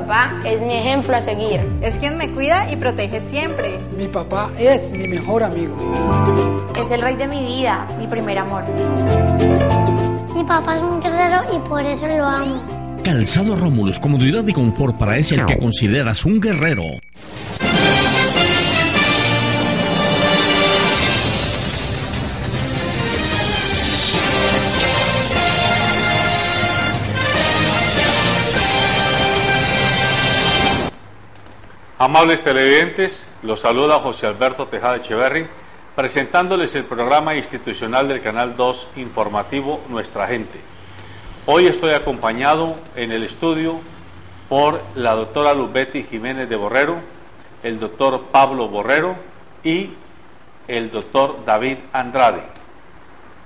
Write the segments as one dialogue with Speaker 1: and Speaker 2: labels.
Speaker 1: papá es mi ejemplo a seguir.
Speaker 2: Es quien me cuida y protege siempre.
Speaker 3: Mi papá es mi mejor amigo.
Speaker 4: Es el rey de mi vida, mi primer amor.
Speaker 5: Mi papá es un guerrero y por eso lo amo.
Speaker 6: Calzado Romulus, comodidad y confort para ese al que consideras un guerrero.
Speaker 7: Amables televidentes, los saluda José Alberto Tejada Echeverri, presentándoles el programa institucional del Canal 2 informativo Nuestra Gente. Hoy estoy acompañado en el estudio por la doctora Luz Betty Jiménez de Borrero, el doctor Pablo Borrero y el doctor David Andrade.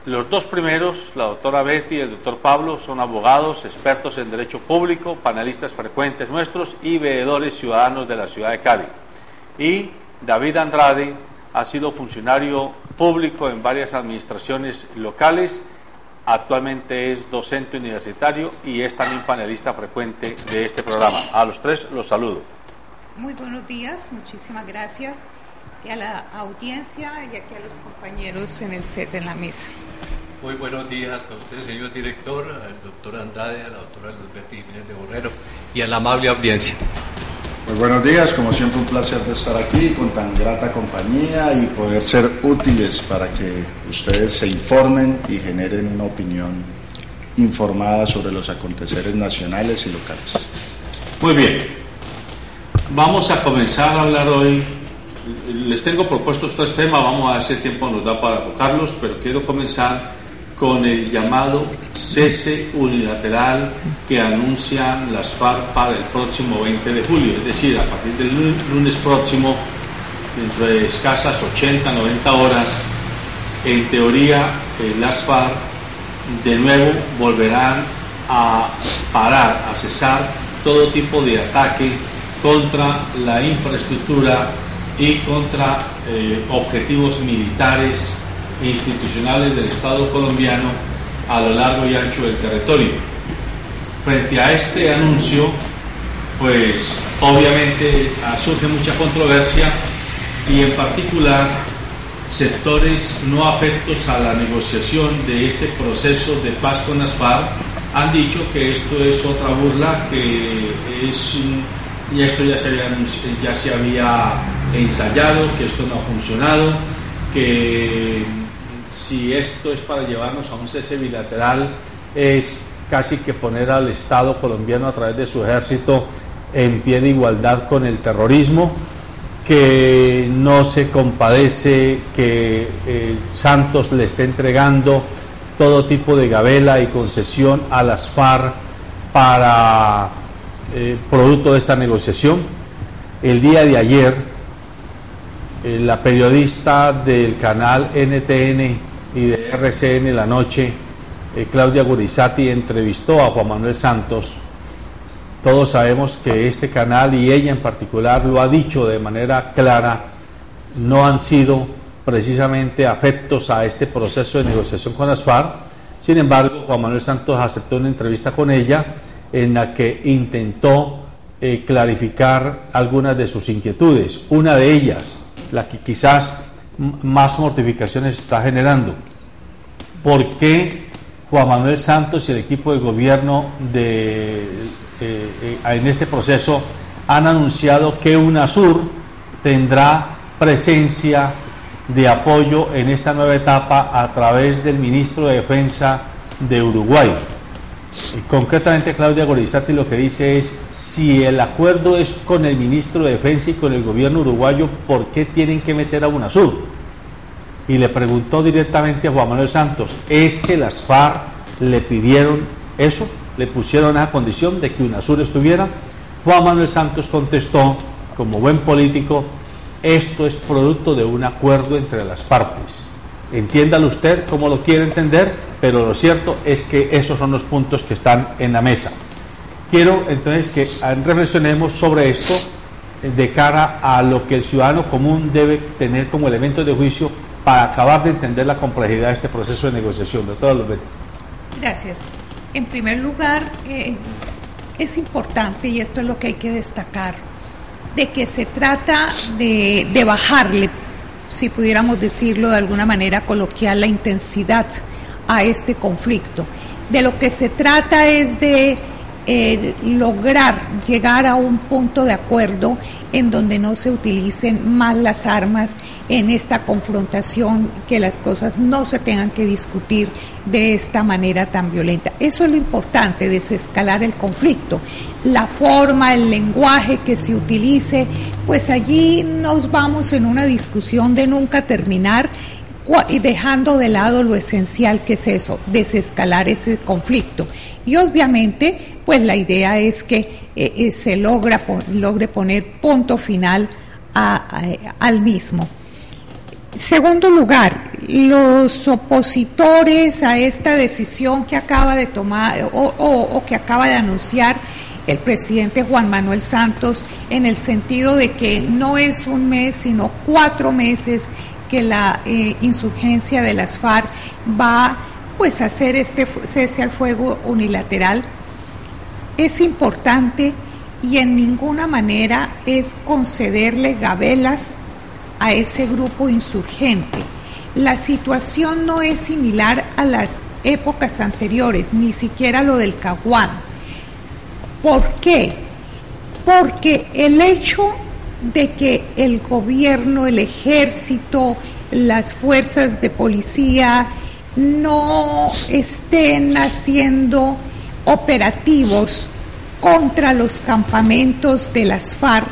Speaker 7: Los dos primeros, la doctora Betty y el doctor Pablo, son abogados, expertos en derecho público, panelistas frecuentes nuestros y veedores ciudadanos de la ciudad de Cali. Y David Andrade ha sido funcionario público en varias administraciones locales, actualmente es docente universitario y es también panelista frecuente de este programa. A los tres los saludo.
Speaker 8: Muy buenos días, muchísimas gracias y a la audiencia y aquí a los compañeros en el set, en la mesa.
Speaker 9: Muy buenos días a usted, señor director, al doctor Andrade, a la doctora Luz Betty Jiménez de Borrero y a la amable audiencia.
Speaker 10: Muy buenos días, como siempre un placer de estar aquí con tan grata compañía y poder ser útiles para que ustedes se informen y generen una opinión informada sobre los aconteceres nacionales y locales.
Speaker 7: Muy bien, vamos a comenzar a hablar hoy. Les tengo propuestos tres temas, vamos a ver si el tiempo nos da para tocarlos, pero quiero comenzar con el llamado cese unilateral que anuncian las FARC para el próximo 20 de julio, es decir, a partir del lunes próximo, dentro de escasas 80, 90 horas, en teoría las FARC de nuevo volverán a parar, a cesar todo tipo de ataque contra la infraestructura y contra objetivos militares e institucionales del Estado colombiano a lo largo y ancho del territorio. Frente a este anuncio, pues obviamente surge mucha controversia y en particular sectores no afectos a la negociación de este proceso de paz con las FARC han dicho que esto es otra burla, que es y esto ya se había ensayado, que esto no ha funcionado, que si esto es para llevarnos a un cese bilateral es casi que poner al Estado colombiano a través de su ejército en pie de igualdad con el terrorismo, que no se compadece que Santos le esté entregando todo tipo de gabela y concesión a las FARC para producto de esta negociación. El día de ayer la periodista del canal NTN y de RCN La Noche, Claudia Gurizati, entrevistó a Juan Manuel Santos. Todos sabemos que este canal y ella en particular lo ha dicho de manera clara, no han sido precisamente afectos a este proceso de negociación con las FARC. Sin embargo, Juan Manuel Santos aceptó una entrevista con ella en la que intentó clarificar algunas de sus inquietudes. Una de ellas, la que quizás más mortificaciones está generando: ¿por qué Juan Manuel Santos y el equipo de gobierno en este proceso han anunciado que UNASUR tendrá presencia de apoyo en esta nueva etapa a través del ministro de Defensa de Uruguay? Y concretamente Claudia Gorizati lo que dice es: si el acuerdo es con el ministro de Defensa y con el gobierno uruguayo, ¿por qué tienen que meter a UNASUR? Y le preguntó directamente a Juan Manuel Santos: ¿es que las FARC le pidieron eso? ¿Le pusieron a condición de que UNASUR estuviera? Juan Manuel Santos contestó, como buen político: esto es producto de un acuerdo entre las partes. Entiéndalo usted como lo quiere entender, pero lo cierto es que esos son los puntos que están en la mesa. Quiero entonces que reflexionemos sobre esto de cara a lo que el ciudadano común debe tener como elementos de juicio para acabar de entender la complejidad de este proceso de negociación. Doctora Luz Betty.
Speaker 8: Gracias. En primer lugar, es importante, y esto es lo que hay que destacar, de que se trata de bajarle, si pudiéramos decirlo de alguna manera coloquial, la intensidad a este conflicto. De lo que se trata es de lograr llegar a un punto de acuerdo en donde no se utilicen más las armas en esta confrontación, que las cosas no se tengan que discutir de esta manera tan violenta. Eso es lo importante, desescalar el conflicto. La forma, el lenguaje que se utilice, pues allí nos vamos en una discusión de nunca terminar, y dejando de lado lo esencial, que es eso, desescalar ese conflicto. Y obviamente, pues la idea es que se logre poner punto final al mismo. Segundo lugar, los opositores a esta decisión que acaba de tomar o que acaba de anunciar el presidente Juan Manuel Santos, en el sentido de que no es un mes, sino 4 meses que la insurgencia de las FARC va pues a hacer este cese al fuego unilateral, es importante, y en ninguna manera es concederle gabelas a ese grupo insurgente. La situación no es similar a las épocas anteriores, ni siquiera lo del Caguán. ¿Por qué? Porque el hecho de que el gobierno, el ejército, las fuerzas de policía no estén haciendo operativos contra los campamentos de las FARC,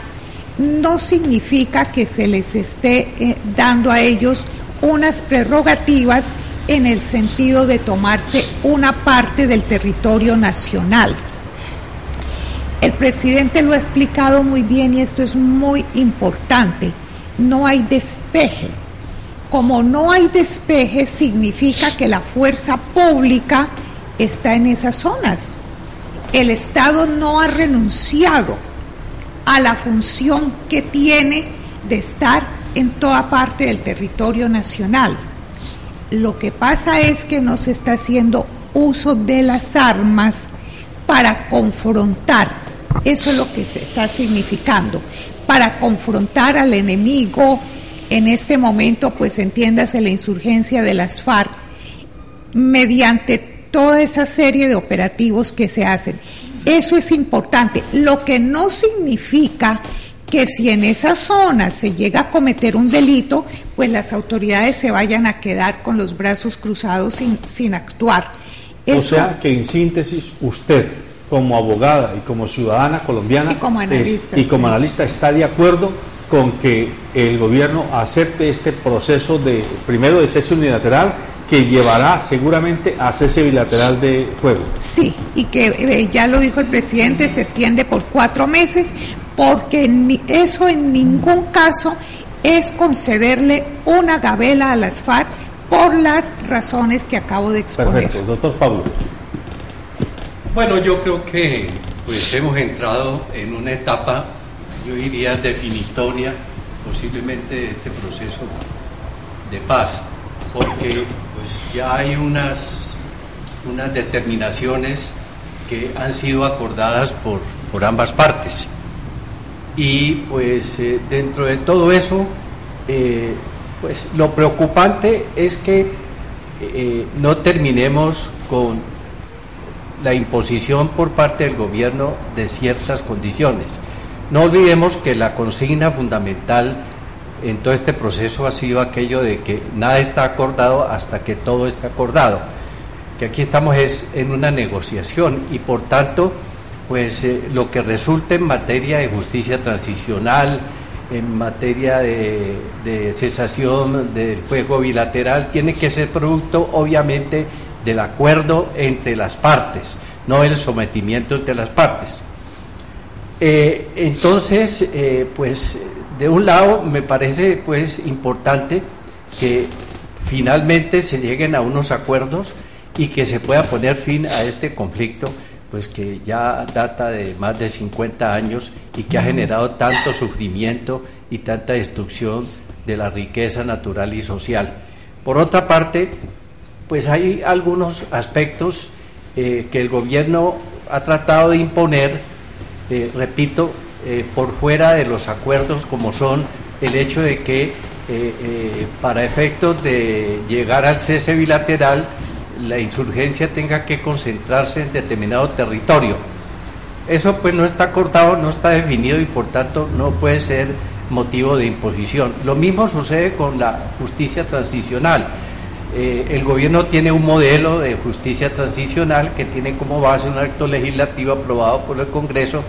Speaker 8: no significa que se les esté dando a ellos unas prerrogativas en el sentido de tomarse una parte del territorio nacional. El presidente lo ha explicado muy bien, y esto es muy importante: no hay despeje. Como no hay despeje, significa que la fuerza pública está en esas zonas. El Estado no ha renunciado a la función que tiene de estar en toda parte del territorio nacional. Lo que pasa es que no se está haciendo uso de las armas para confrontar. Eso es lo que se está significando, para confrontar al enemigo. En este momento, pues entiéndase la insurgencia de las FARC, mediante toda esa serie de operativos que se hacen. Eso es importante, lo que no significa que si en esa zona se llega a cometer un delito, pues las autoridades se vayan a quedar con los brazos cruzados sin actuar. Eso,
Speaker 11: o sea que, en síntesis, usted, como abogada y como ciudadana colombiana
Speaker 8: y como
Speaker 11: analista, está de acuerdo con que el gobierno acepte este proceso primero de cese unilateral, que llevará seguramente a cese bilateral de fuego.
Speaker 8: Sí, y que ya lo dijo el presidente, se extiende por 4 meses, porque eso en ningún caso es concederle una gabela a las FARC por las razones que acabo de exponer.
Speaker 11: Perfecto, doctor Pablo.
Speaker 9: Bueno, yo creo que pues hemos entrado en una etapa, yo diría, definitoria, posiblemente de este proceso de paz, porque pues ya hay unas determinaciones que han sido acordadas por ambas partes, y pues dentro de todo eso, pues lo preocupante es que no terminemos con la imposición por parte del gobierno de ciertas condiciones. No olvidemos que la consigna fundamental en todo este proceso ha sido aquello de que nada está acordado hasta que todo esté acordado, que aquí estamos es en una negociación, y por tanto pues lo que resulte en materia de justicia transicional, en materia de cesación del fuego bilateral, tiene que ser producto obviamente del acuerdo entre las partes, no el sometimiento entre las partes. Entonces, pues de un lado me parece pues importante que finalmente se lleguen a unos acuerdos y que se pueda poner fin a este conflicto, pues que ya data de más de 50 años y que ha generado tanto sufrimiento y tanta destrucción de la riqueza natural y social. Por otra parte, pues hay algunos aspectos que el gobierno ha tratado de imponer, repito, por fuera de los acuerdos, como son el hecho de que para efectos de llegar al cese bilateral, la insurgencia tenga que concentrarse en determinado territorio. Eso pues no está acordado, no está definido y por tanto no puede ser motivo de imposición. Lo mismo sucede con la justicia transicional. El gobierno tiene un modelo de justicia transicional que tiene como base un acto legislativo aprobado por el Congreso,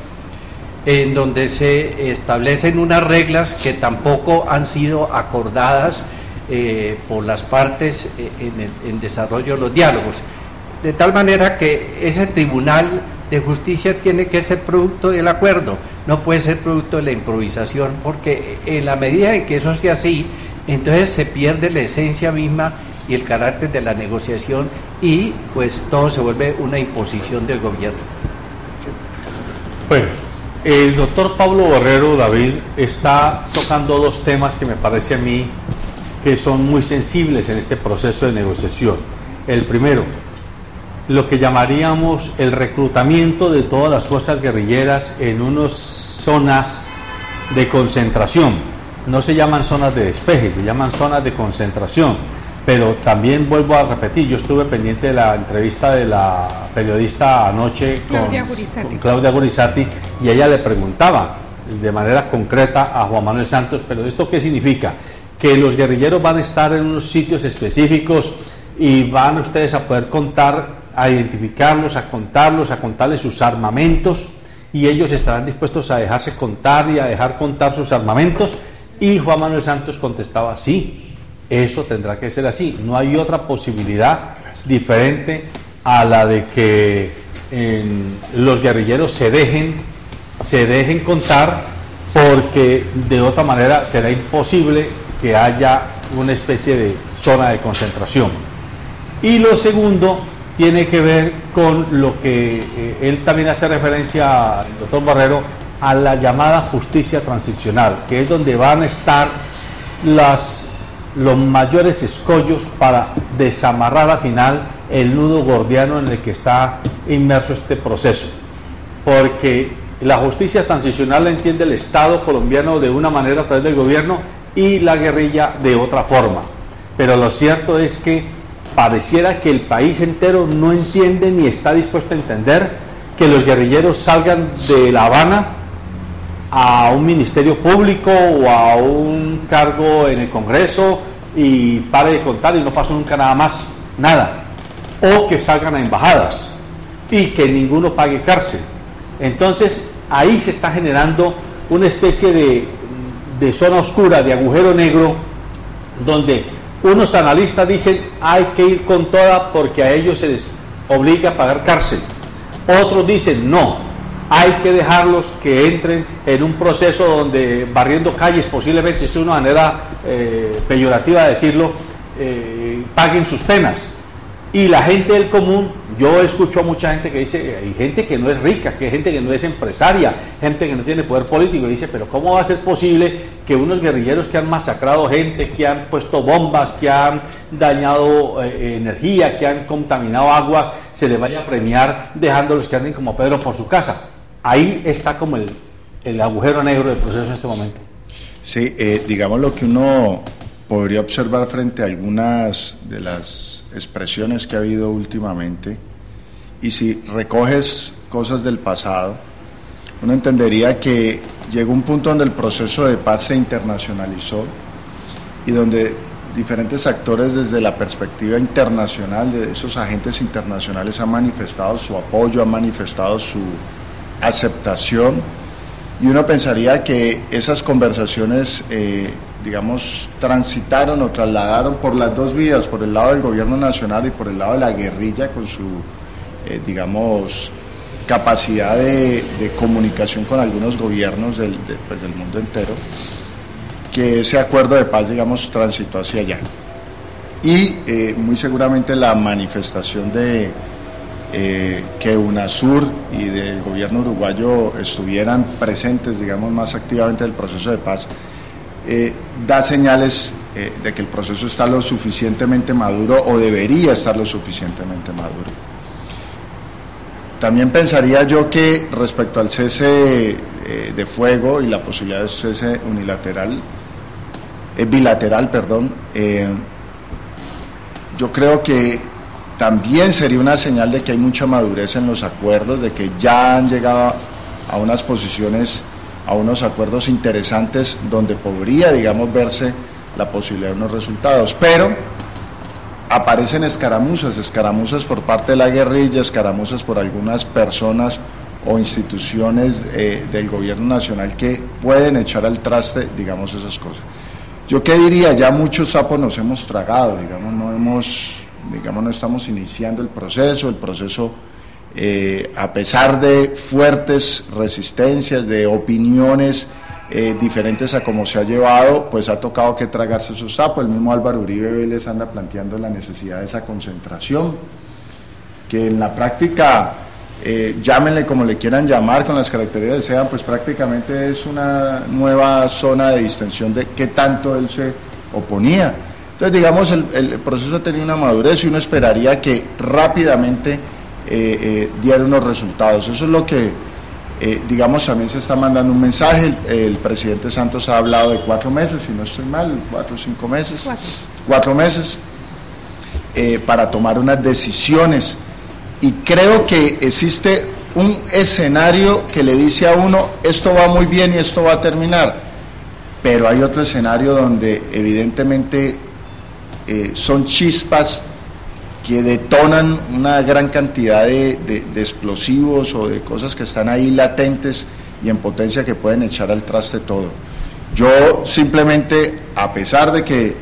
Speaker 9: en donde se establecen unas reglas que tampoco han sido acordadas por las partes en desarrollo de los diálogos. De tal manera que ese tribunal de justicia tiene que ser producto del acuerdo, no puede ser producto de la improvisación, porque en la medida en que eso sea así, entonces se pierde la esencia misma y el carácter de la negociación y pues todo se vuelve una imposición del gobierno.
Speaker 11: Bueno, el doctor Pablo Borrero, David, está tocando dos temas que me parece a mí que son muy sensibles en este proceso de negociación. El primero, lo que llamaríamos el reclutamiento de todas las fuerzas guerrilleras en unas zonas de concentración. No se llaman zonas de despeje, se llaman zonas de concentración. Pero también vuelvo a repetir, yo estuve pendiente de la entrevista de la periodista anoche con Claudia Gorizati, y ella le preguntaba de manera concreta a Juan Manuel Santos, pero ¿esto qué significa? Que los guerrilleros van a estar en unos sitios específicos y van ustedes a poder contar, a identificarlos, a contarles sus armamentos, y ellos estarán dispuestos a dejarse contar y a dejar contar sus armamentos. Y Juan Manuel Santos contestaba, sí, eso tendrá que ser así, no hay otra posibilidad diferente a la de que los guerrilleros se dejen contar, porque de otra manera será imposible que haya una especie de zona de concentración. Y lo segundo tiene que ver con lo que él también hace referencia, el doctor Borrero, a la llamada justicia transicional, que es donde van a estar los mayores escollos para desamarrar al final el nudo gordiano en el que está inmerso este proceso, porque la justicia transicional la entiende el Estado colombiano de una manera a través del gobierno y la guerrilla de otra forma, pero lo cierto es que pareciera que el país entero no entiende ni está dispuesto a entender que los guerrilleros salgan de La Habana a un ministerio público o a un cargo en el Congreso y pare de contar y no pasó nunca nada más, nada, o que salgan a embajadas y que ninguno pague cárcel. Entonces ahí se está generando una especie de zona oscura, de agujero negro, donde unos analistas dicen hay que ir con toda porque a ellos se les obliga a pagar cárcel, otros dicen no, hay que dejarlos que entren en un proceso donde barriendo calles, posiblemente, esto es una manera peyorativa de decirlo, paguen sus penas. Y la gente del común, yo escucho a mucha gente que dice, hay gente que no es rica, que hay gente que no es empresaria, gente que no tiene poder político, y dice, pero ¿cómo va a ser posible que unos guerrilleros que han masacrado gente, que han puesto bombas, que han dañado energía, que han contaminado aguas, se les vaya a premiar dejándolos que anden como Pedro por su casa? Ahí está como el agujero negro del proceso en este momento.
Speaker 10: Sí, digamos lo que uno podría observar frente a algunas de las expresiones que ha habido últimamente, y si recoges cosas del pasado, uno entendería que llegó un punto donde el proceso de paz se internacionalizó y donde diferentes actores desde la perspectiva internacional, de esos agentes internacionales, han manifestado su apoyo, han manifestado su aceptación, y uno pensaría que esas conversaciones digamos, transitaron o trasladaron por las dos vías, por el lado del gobierno nacional y por el lado de la guerrilla, con su, digamos, capacidad de comunicación con algunos gobiernos del mundo entero, que ese acuerdo de paz, digamos, transitó hacia allá. Y muy seguramente la manifestación de que UNASUR y del gobierno uruguayo estuvieran presentes, digamos, más activamente en el proceso de paz, da señales de que el proceso está lo suficientemente maduro, o debería estar lo suficientemente maduro. También pensaría yo que respecto al cese de fuego y la posibilidad de cese bilateral, yo creo que también sería una señal de que hay mucha madurez en los acuerdos, de que ya han llegado a unas posiciones, a unos acuerdos interesantes donde podría, digamos, verse la posibilidad de unos resultados, pero aparecen escaramuzas por parte de la guerrilla, escaramuzas por algunas personas o instituciones del gobierno nacional que pueden echar al traste, digamos, esas cosas. Yo qué diría, ya muchos sapos nos hemos tragado, digamos, no estamos iniciando el proceso, a pesar de fuertes resistencias, de opiniones diferentes a cómo se ha llevado, pues ha tocado que tragarse esos sapos. El mismo Álvaro Uribe Vélez anda planteando la necesidad de esa concentración, que en la práctica, llámenle como le quieran llamar, con las características que sean, pues prácticamente es una nueva zona de distensión de qué tanto él se oponía. Entonces, digamos, el proceso ha tenido una madurez y uno esperaría que rápidamente diera unos resultados. Eso es lo que, digamos, también se está mandando un mensaje. El presidente Santos ha hablado de 4 meses, si no estoy mal, 4 o 5 meses. 4 meses para tomar unas decisiones. Y creo que existe un escenario que le dice a uno, esto va muy bien y esto va a terminar. Pero hay otro escenario donde evidentemente son chispas que detonan una gran cantidad de explosivos o de cosas que están ahí latentes y en potencia que pueden echar al traste todo. Yo simplemente, a pesar de que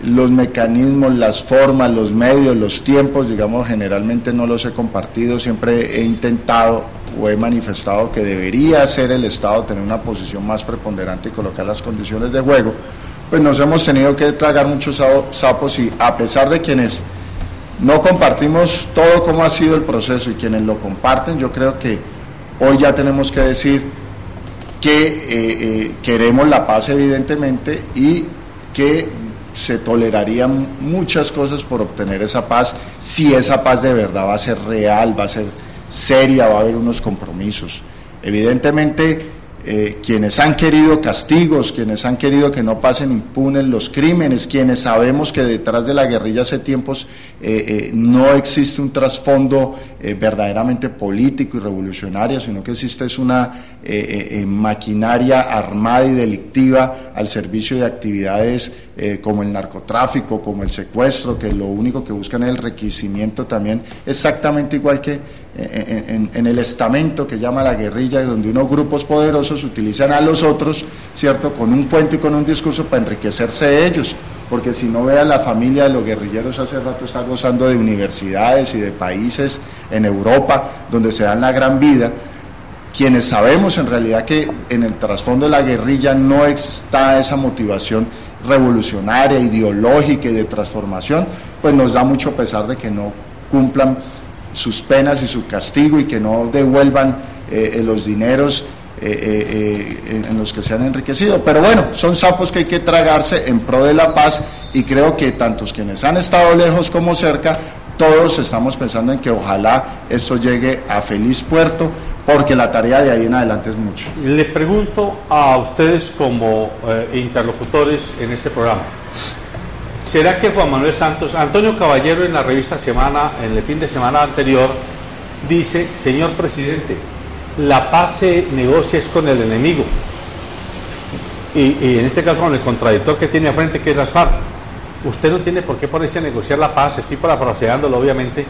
Speaker 10: los mecanismos, las formas, los medios, los tiempos, digamos, generalmente no los he compartido, siempre he intentado o he manifestado que debería ser el Estado tener una posición más preponderante y colocar las condiciones de juego, pues nos hemos tenido que tragar muchos sapos y a pesar de quienes no compartimos todo cómo ha sido el proceso y quienes lo comparten, yo creo que hoy ya tenemos que decir que queremos la paz evidentemente y que se tolerarían muchas cosas por obtener esa paz, si esa paz de verdad va a ser real, va a ser seria, va a haber unos compromisos. Evidentemente, quienes han querido castigos, quienes han querido que no pasen impunes los crímenes, quienes sabemos que detrás de la guerrilla hace tiempos no existe un trasfondo verdaderamente político y revolucionario, sino que existe es una maquinaria armada y delictiva al servicio de actividades como el narcotráfico, como el secuestro, que lo único que buscan es el enriquecimiento también, exactamente igual que en el estamento que llama la guerrilla, donde unos grupos poderosos utilizan a los otros, ¿cierto?, con un cuento y con un discurso para enriquecerse ellos, porque si no vea la familia de los guerrilleros hace rato está gozando de universidades y de países en Europa donde se dan la gran vida. Quienes sabemos en realidad que en el trasfondo de la guerrilla no está esa motivación revolucionaria, ideológica y de transformación, pues nos da mucho pesar de que no cumplan sus penas y su castigo y que no devuelvan los dineros en los que se han enriquecido. Pero bueno, son sapos que hay que tragarse en pro de la paz y creo que tantos quienes han estado lejos como cerca, todos estamos pensando en que ojalá esto llegue a feliz puerto, porque la tarea de ahí en adelante es mucho.
Speaker 11: Le pregunto a ustedes como interlocutores en este programa, ¿será que Juan Manuel Santos, Antonio Caballero en la revista Semana, en el fin de semana anterior, dice, señor presidente, la paz se negocia es con el enemigo, y en este caso con el contradictor que tiene a frente, que es las FARC? Usted no tiene por qué ponerse a negociar la paz, estoy parafraseándolo obviamente,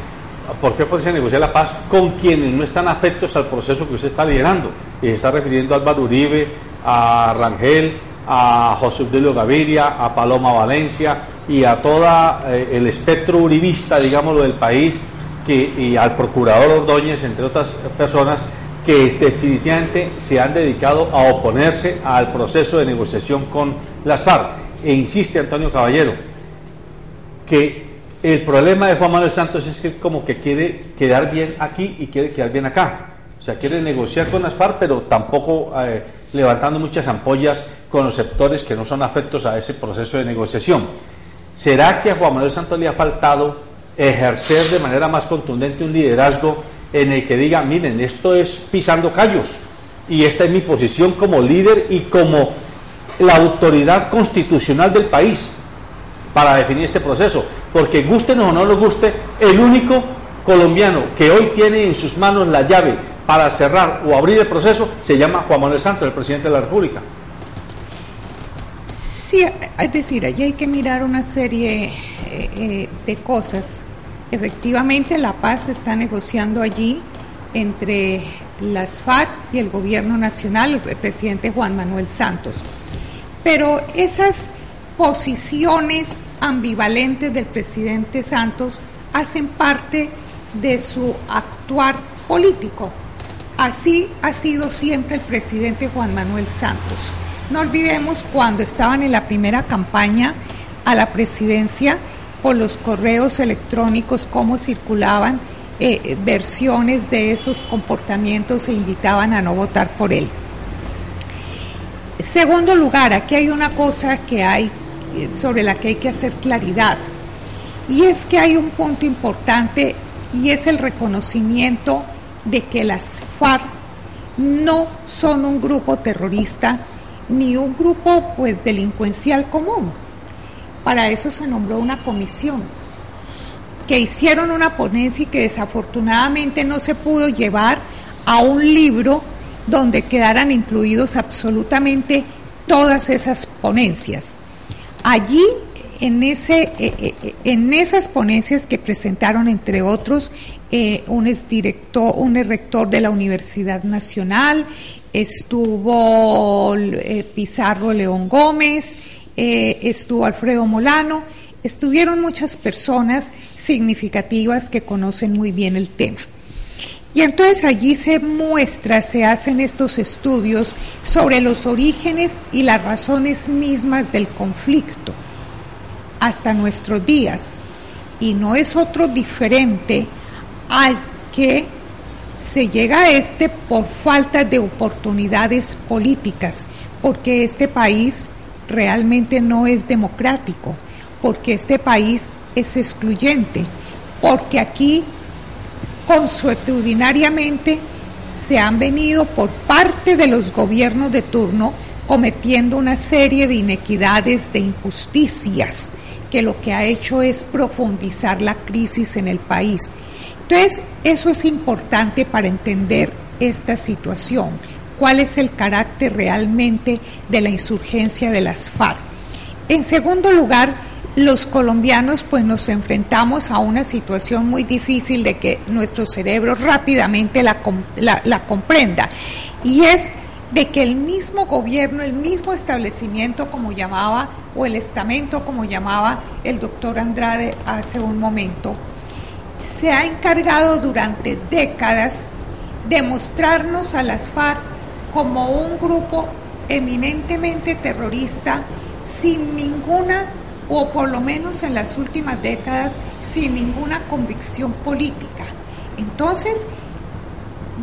Speaker 11: ¿por qué ponerse a negociar la paz con quienes no están afectos al proceso que usted está liderando? Y se está refiriendo a Álvaro Uribe, a Rangel, a José Obdulio Gaviria, a Paloma Valencia y a todo el espectro uribista, digámoslo, del país, y al procurador Ordóñez, entre otras personas, que definitivamente se han dedicado a oponerse al proceso de negociación con las FARC. E insiste Antonio Caballero que el problema de Juan Manuel Santos es que como que quiere quedar bien aquí y quiere quedar bien acá, o sea, quiere negociar con las FARC, pero tampoco levantando muchas ampollas con los sectores que no son afectos a ese proceso de negociación. ¿Será que a Juan Manuel Santos le ha faltado ejercer de manera más contundente un liderazgo en el que diga, miren, esto es pisando callos y esta es mi posición como líder y como la autoridad constitucional del país para definir este proceso, porque gusten o no nos guste, el único colombiano que hoy tiene en sus manos la llave para cerrar o abrir el proceso se llama Juan Manuel Santos, el presidente de la República.
Speaker 8: Sí, es decir, allí hay que mirar una serie de cosas. Efectivamente, la paz se está negociando allí entre las FARC y el gobierno nacional, el presidente Juan Manuel Santos. Pero esas posiciones ambivalentes del presidente Santos hacen parte de su actuar político. Así ha sido siempre el presidente Juan Manuel Santos. No olvidemos cuando estaban en la primera campaña a la presidencia, por los correos electrónicos, cómo circulaban versiones de esos comportamientos e invitaban a no votar por él. Segundo lugar, aquí hay una cosa que hay sobre la que hay que hacer claridad, y es que hay un punto importante y es el reconocimiento de que las FARC no son un grupo terrorista ni un grupo pues delincuencial común. Para eso se nombró una comisión que hicieron una ponencia y que desafortunadamente no se pudo llevar a un libro donde quedaran incluidos absolutamente todas esas ponencias. Allí, en esas ponencias que presentaron, entre otros, un rector de la Universidad Nacional, estuvo Pizarro León Gómez, estuvo Alfredo Molano, estuvieron muchas personas significativas que conocen muy bien el tema. Y entonces allí se hacen estos estudios sobre los orígenes y las razones mismas del conflicto hasta nuestros días, y no es otro diferente al que se llega a por falta de oportunidades políticas, porque este país realmente no es democrático, porque este país es excluyente, porque aquí consuetudinariamente se han venido por parte de los gobiernos de turno cometiendo una serie de inequidades, de injusticias, que lo que ha hecho es profundizar la crisis en el país. Entonces, eso es importante para entender esta situación, cuál es el carácter realmente de la insurgencia de las FARC. En segundo lugar, los colombianos pues nos enfrentamos a una situación muy difícil de que nuestro cerebro rápidamente la comprenda, y es de que el mismo gobierno, el mismo establecimiento como llamaba, o el estamento como llamaba el doctor Andrade hace un momento, se ha encargado durante décadas de mostrarnos a las FARC como un grupo eminentemente terrorista, sin ninguna, o por lo menos en las últimas décadas, sin ninguna convicción política. Entonces,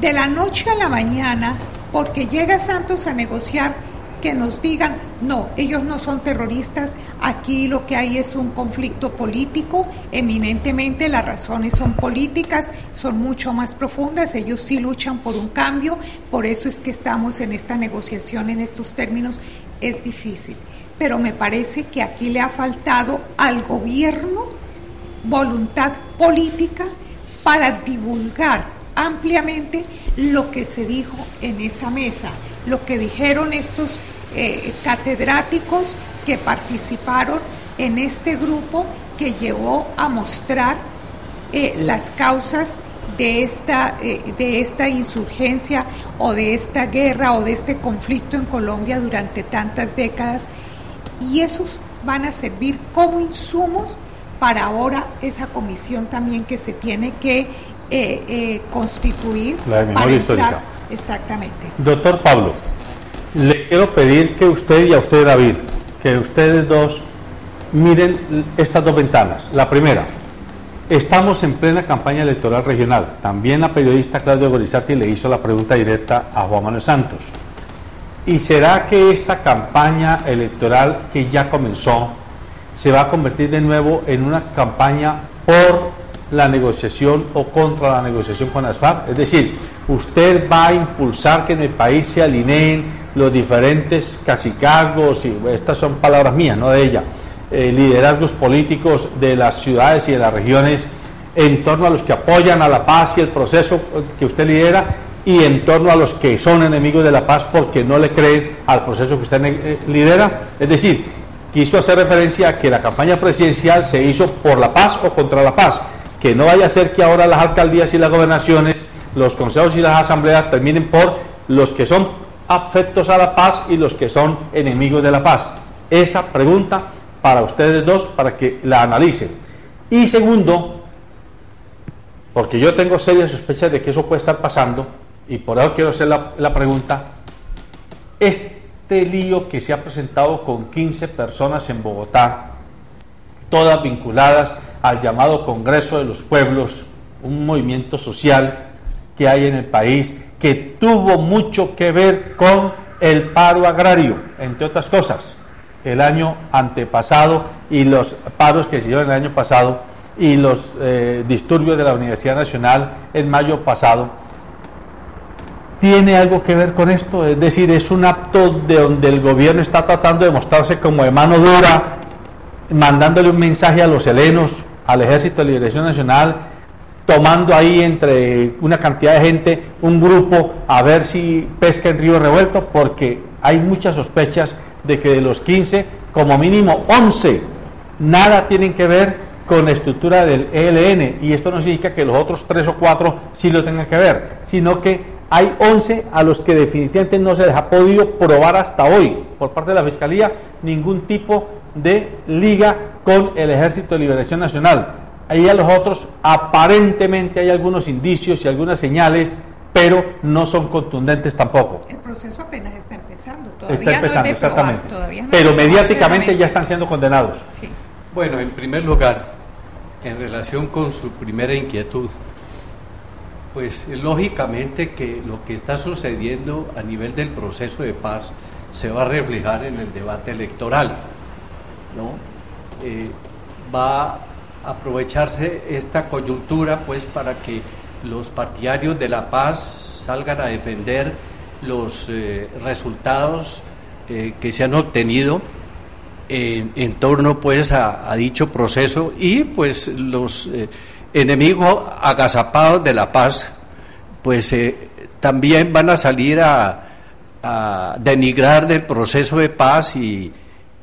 Speaker 8: de la noche a la mañana, porque llega Santos a negociar, que nos digan, no, ellos no son terroristas, aquí lo que hay es un conflicto político, eminentemente las razones son políticas, son mucho más profundas, ellos sí luchan por un cambio, por eso es que estamos en esta negociación en estos términos, es difícil. Pero me parece que aquí le ha faltado al gobierno voluntad política para divulgar ampliamente lo que se dijo en esa mesa, lo que dijeron estos catedráticos que participaron en este grupo que llevó a mostrar las causas de esta insurgencia o de esta guerra o de este conflicto en Colombia durante tantas décadas, y esos van a servir como insumos para ahora esa comisión también que se tiene que constituir.
Speaker 11: La de memoria histórica.
Speaker 8: Exactamente.
Speaker 11: Doctor Pablo, le quiero pedir que usted y a usted, David, que ustedes dos miren estas dos ventanas. La primera, estamos en plena campaña electoral regional. También la periodista Claudia Gorizati le hizo la pregunta directa a Juan Manuel Santos. ¿Y será que esta campaña electoral que ya comenzó se va a convertir de nuevo en una campaña por la negociación o contra la negociación con las FARC? Es decir, ¿usted va a impulsar que en el país se alineen los diferentes cacicazgos, y estas son palabras mías, no de ella, liderazgos políticos de las ciudades y de las regiones en torno a los que apoyan a la paz y el proceso que usted lidera, y en torno a los que son enemigos de la paz porque no le creen al proceso que usted lidera? Es decir, quiso hacer referencia a que la campaña presidencial se hizo por la paz o contra la paz, que no vaya a ser que ahora las alcaldías y las gobernaciones, los consejos y las asambleas terminen por los que son afectos a la paz y los que son enemigos de la paz. Esa pregunta para ustedes dos, para que la analicen. Y segundo, porque yo tengo serias sospechas de que eso puede estar pasando, y por eso quiero hacer la pregunta, este lío que se ha presentado con 15 personas en Bogotá, todas vinculadas al llamado Congreso de los Pueblos, un movimiento social que hay en el país, que tuvo mucho que ver con el paro agrario, entre otras cosas, el año antepasado, y los paros que se dieron el año pasado, y los disturbios de la Universidad Nacional en mayo pasado, ¿tiene algo que ver con esto? Es decir, es un acto de donde el gobierno está tratando de mostrarse como de mano dura, mandándole un mensaje a los helenos, al Ejército de Liberación Nacional, tomando ahí entre una cantidad de gente un grupo a ver si pesca en río revuelto, porque hay muchas sospechas de que de los 15, como mínimo 11, nada tienen que ver con la estructura del ELN, y esto no significa que los otros 3 o 4 sí lo tengan que ver, sino que hay 11 a los que definitivamente no se les ha podido probar hasta hoy, por parte de la Fiscalía, ningún tipo de liga con el Ejército de Liberación Nacional. Ahí a los otros aparentemente hay algunos indicios y algunas señales, pero no son contundentes tampoco.
Speaker 8: El proceso apenas está empezando, todavía
Speaker 11: está empezando,
Speaker 8: no es de probar,
Speaker 11: exactamente.
Speaker 8: todavía no
Speaker 11: pero
Speaker 8: es de
Speaker 11: mediáticamente
Speaker 8: probar,
Speaker 11: ya están siendo condenados.
Speaker 8: Sí.
Speaker 9: Bueno, en primer lugar, en relación con su primera inquietud, pues lógicamente que lo que está sucediendo a nivel del proceso de paz se va a reflejar en el debate electoral, ¿no? Va a aprovecharse esta coyuntura pues para que los partidarios de la paz salgan a defender los resultados que se han obtenido en torno pues a dicho proceso, y pues los enemigos agazapados de la paz pues también van a salir a denigrar del proceso de paz y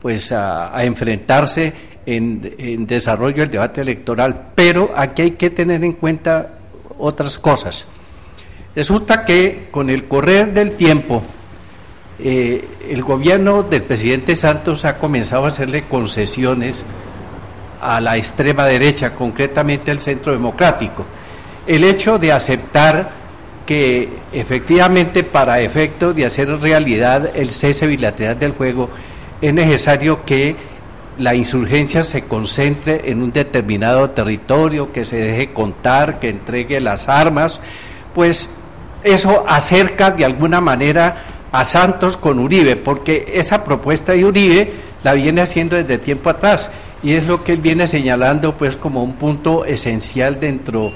Speaker 9: pues a enfrentarse en desarrollo del debate electoral. Pero aquí hay que tener en cuenta otras cosas. Resulta que con el correr del tiempo el gobierno del presidente Santos ha comenzado a hacerle concesiones a la extrema derecha, concretamente al Centro Democrático. El hecho de aceptar que efectivamente para efectos de hacer realidad el cese bilateral del fuego es necesario que la insurgencia se concentre en un determinado territorio, que se deje contar, que entregue las armas, pues eso acerca de alguna manera a Santos con Uribe, porque esa propuesta de Uribe la viene haciendo desde tiempo atrás, y es lo que él viene señalando pues como un punto esencial dentro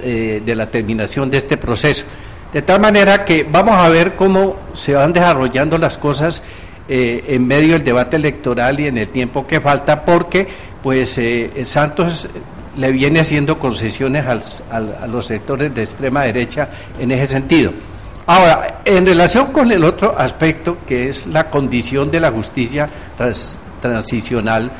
Speaker 9: de la terminación de este proceso. De tal manera que vamos a ver cómo se van desarrollando las cosas en medio del debate electoral y en el tiempo que falta, porque pues Santos le viene haciendo concesiones a los sectores de extrema derecha en ese sentido. Ahora, en relación con el otro aspecto, que es la condición de la justicia transicional,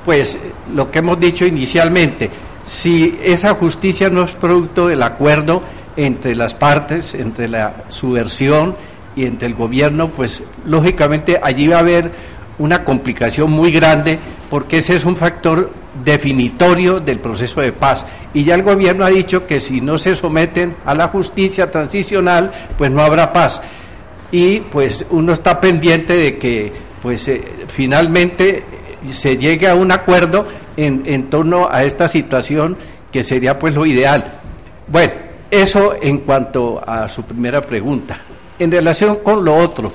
Speaker 9: pues lo que hemos dicho inicialmente, si esa justicia no es producto del acuerdo entre las partes, entre la subversión y entre el gobierno, pues lógicamente allí va a haber una complicación muy grande, porque ese es un factor definitorio del proceso de paz, y ya el gobierno ha dicho que si no se someten a la justicia transicional pues no habrá paz, y pues uno está pendiente de que pues finalmente se llegue a un acuerdo en torno a esta situación, que sería pues lo ideal. Bueno, eso en cuanto a su primera pregunta. En relación con lo otro,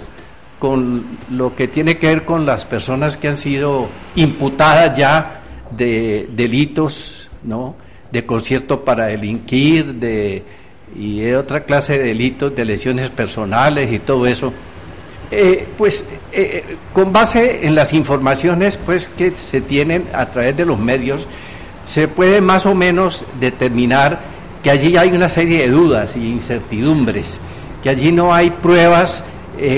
Speaker 9: con lo que tiene que ver con las personas que han sido imputadas ya de delitos, ¿no?, de concierto para delinquir, y otra clase de delitos, de lesiones personales y todo eso. Con base en las informaciones pues que se tienen a través de los medios, se puede más o menos determinar que allí hay una serie de dudas y incertidumbres, que allí no hay pruebas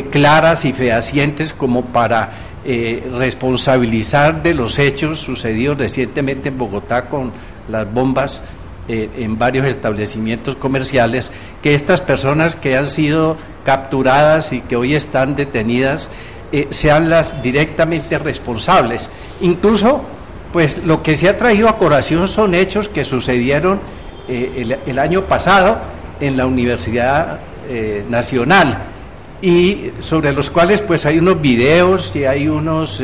Speaker 9: claras y fehacientes como para responsabilizar de los hechos sucedidos recientemente en Bogotá con las bombas en varios establecimientos comerciales, que estas personas que han sido capturadas y que hoy están detenidas sean las directamente responsables. Incluso, pues lo que se ha traído a colación son hechos que sucedieron el año pasado en la Universidad Nacional, y sobre los cuales pues hay unos videos y hay unos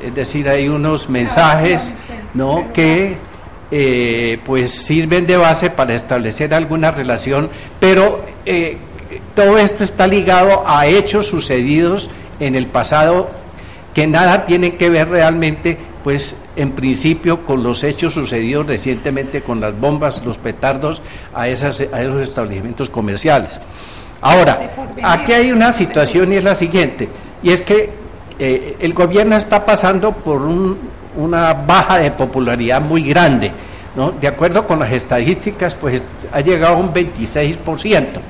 Speaker 9: es decir, hay unos mensajes, ¿no?, que pues sirven de base para establecer alguna relación, pero todo esto está ligado a hechos sucedidos en el pasado que nada tienen que ver realmente, pues en principio, con los hechos sucedidos recientemente con las bombas, los petardos a esos establecimientos comerciales. Ahora, aquí hay una situación y es la siguiente, y es que el gobierno está pasando por una baja de popularidad muy grande, ¿no? De acuerdo con las estadísticas, pues ha llegado a un 26%,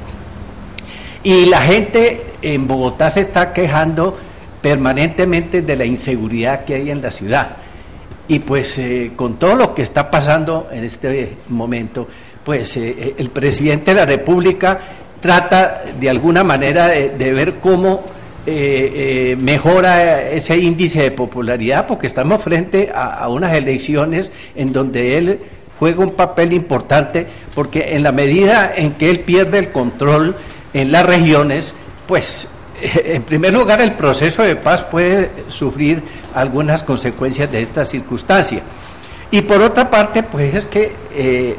Speaker 9: y la gente en Bogotá se está quejando permanentemente de la inseguridad que hay en la ciudad, y pues con todo lo que está pasando en este momento, pues el presidente de la República trata de alguna manera de ver cómo mejora ese índice de popularidad, porque estamos frente a unas elecciones en donde él juega un papel importante, porque en la medida en que él pierde el control en las regiones, pues en primer lugar el proceso de paz puede sufrir algunas consecuencias de esta circunstancia, y por otra parte pues es que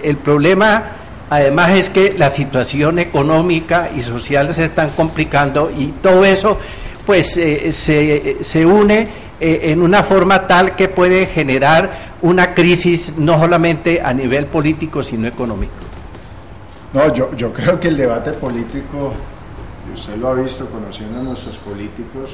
Speaker 9: el problema además es que la situación económica y social se están complicando, y todo eso pues se une en una forma tal que puede generar una crisis no solamente a nivel político sino económico.
Speaker 10: No, yo creo que el debate político, y usted lo ha visto conociendo a nuestros políticos,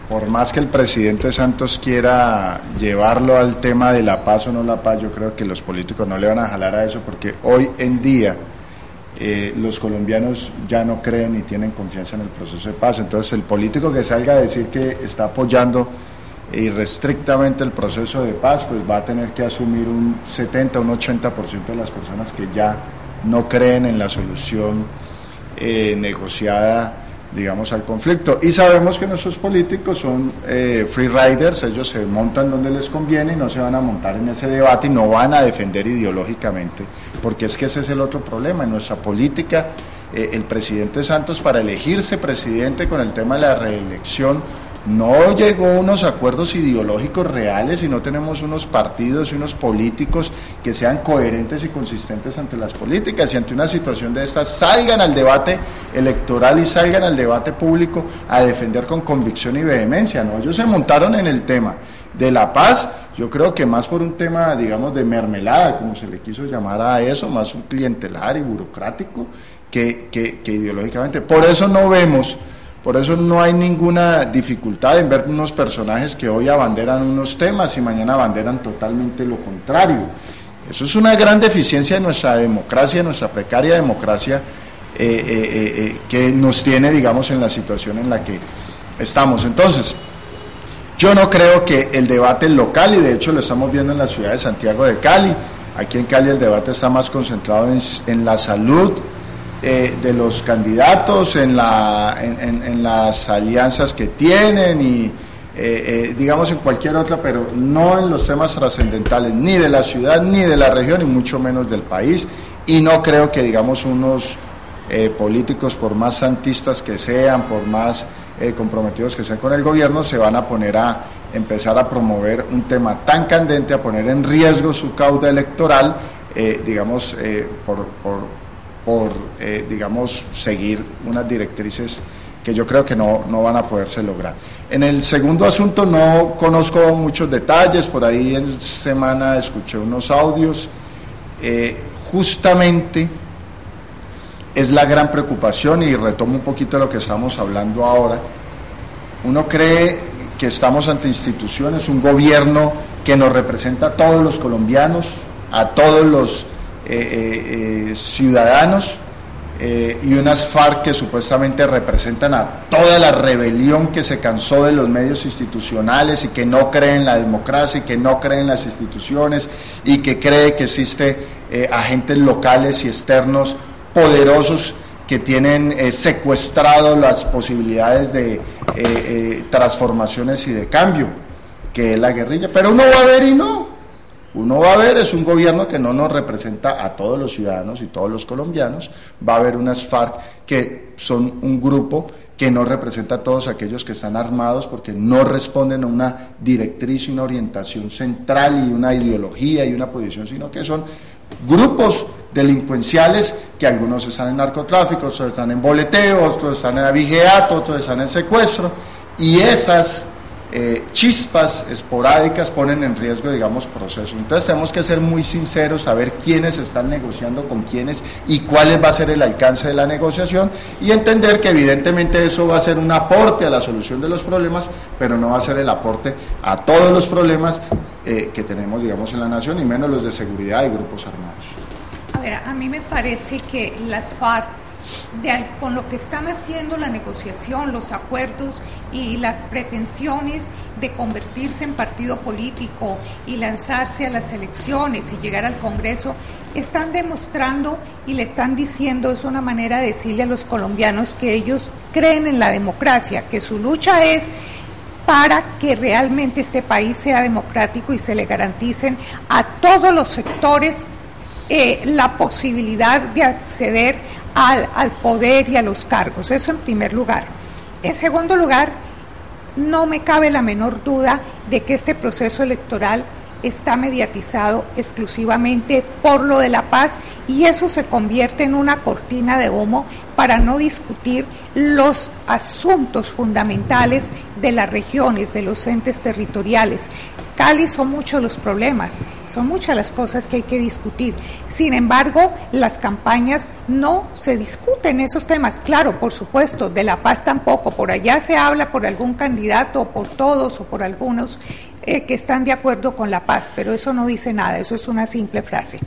Speaker 10: por más que el presidente Santos quiera llevarlo al tema de la paz o no la paz, yo creo que los políticos no le van a jalar a eso, porque hoy en día los colombianos ya no creen ni tienen confianza en el proceso de paz. Entonces el político que salga a decir que está apoyando irrestrictamente el proceso de paz, pues va a tener que asumir un 70, un 80% de las personas que ya no creen en la solución negociada, digamos, al conflicto. Y sabemos que nuestros políticos son free riders, ellos se montan donde les conviene y no se van a montar en ese debate y no van a defender ideológicamente, porque es que ese es el otro problema. En nuestra política, el presidente Santos, para elegirse presidente con el tema de la reelección, no llegó a unos acuerdos ideológicos reales, y no tenemos unos partidos y unos políticos que sean coherentes y consistentes ante las políticas, y ante una situación de estas salgan al debate electoral y salgan al debate público a defender con convicción y vehemencia, ¿no? Ellos se montaron en el tema de la paz, yo creo que más por un tema, digamos, de mermelada, como se le quiso llamar a eso, más un clientelar y burocrático que ideológicamente. Por eso no hay ninguna dificultad en ver unos personajes que hoy abanderan unos temas y mañana abanderan totalmente lo contrario. Eso es una gran deficiencia de nuestra democracia, nuestra precaria democracia, que nos tiene, digamos, en la situación en la que estamos. Entonces, yo no creo que el debate local, y de hecho lo estamos viendo en la ciudad de Santiago de Cali, aquí en Cali el debate está más concentrado en la salud de los candidatos, en las alianzas que tienen y digamos en cualquier otra, pero no en los temas trascendentales ni de la ciudad ni de la región y mucho menos del país. Y no creo que, digamos, unos políticos, por más santistas que sean, por más comprometidos que sean con el gobierno, se van a poner a empezar a promover un tema tan candente, a poner en riesgo su cauda electoral, digamos, digamos, seguir unas directrices que yo creo que no van a poderse lograr. En el segundo asunto no conozco muchos detalles, por ahí en semana escuché unos audios, justamente es la gran preocupación, y retomo un poquito lo que estamos hablando ahora. Uno cree que estamos ante instituciones, un gobierno que nos representa a todos los colombianos, a todos los ciudadanos, y unas FARC que supuestamente representan a toda la rebelión que se cansó de los medios institucionales y que no cree en la democracia y que no cree en las instituciones y que cree que existe agentes locales y externos poderosos que tienen secuestrado las posibilidades de transformaciones y de cambio, que es la guerrilla. Pero uno va a ver y no. Uno va a ver, es un gobierno que no nos representa a todos los ciudadanos y todos los colombianos. Va a haber unas FARC que son un grupo que no representa a todos aquellos que están armados, porque no responden a una directriz y una orientación central y una ideología y una posición, sino que son grupos delincuenciales que algunos están en narcotráfico, otros están en boleteo, otros están en abigeato, otros están en secuestro, y esas chispas esporádicas ponen en riesgo, digamos, procesos. Entonces tenemos que ser muy sinceros, saber quiénes están negociando con quiénes y cuál va a ser el alcance de la negociación, y entender que evidentemente eso va a ser un aporte a la solución de los problemas, pero no va a ser el aporte a todos los problemas que tenemos, digamos, en la nación, y menos los de seguridad y grupos armados.
Speaker 8: A ver, a mí me parece que las FARC, con lo que están haciendo la negociación, los acuerdos y las pretensiones de convertirse en partido político y lanzarse a las elecciones y llegar al Congreso, están demostrando y le están diciendo, es una manera de decirle a los colombianos que ellos creen en la democracia, que su lucha es para que realmente este país sea democrático y se le garanticen a todos los sectores la posibilidad de acceder al poder y a los cargos. Eso en primer lugar. En segundo lugar, no me cabe la menor duda de que este proceso electoral está mediatizado exclusivamente por lo de la paz, y eso se convierte en una cortina de humo para no discutir los asuntos fundamentales de las regiones, de los entes territoriales. Cali, son muchos los problemas, son muchas las cosas que hay que discutir. Sin embargo, las campañas no se discuten esos temas. Claro, por supuesto, de la paz tampoco. Por allá se habla por algún candidato, o por todos, o por algunos que están de acuerdo con la paz, pero eso no dice nada, eso es una simple frase.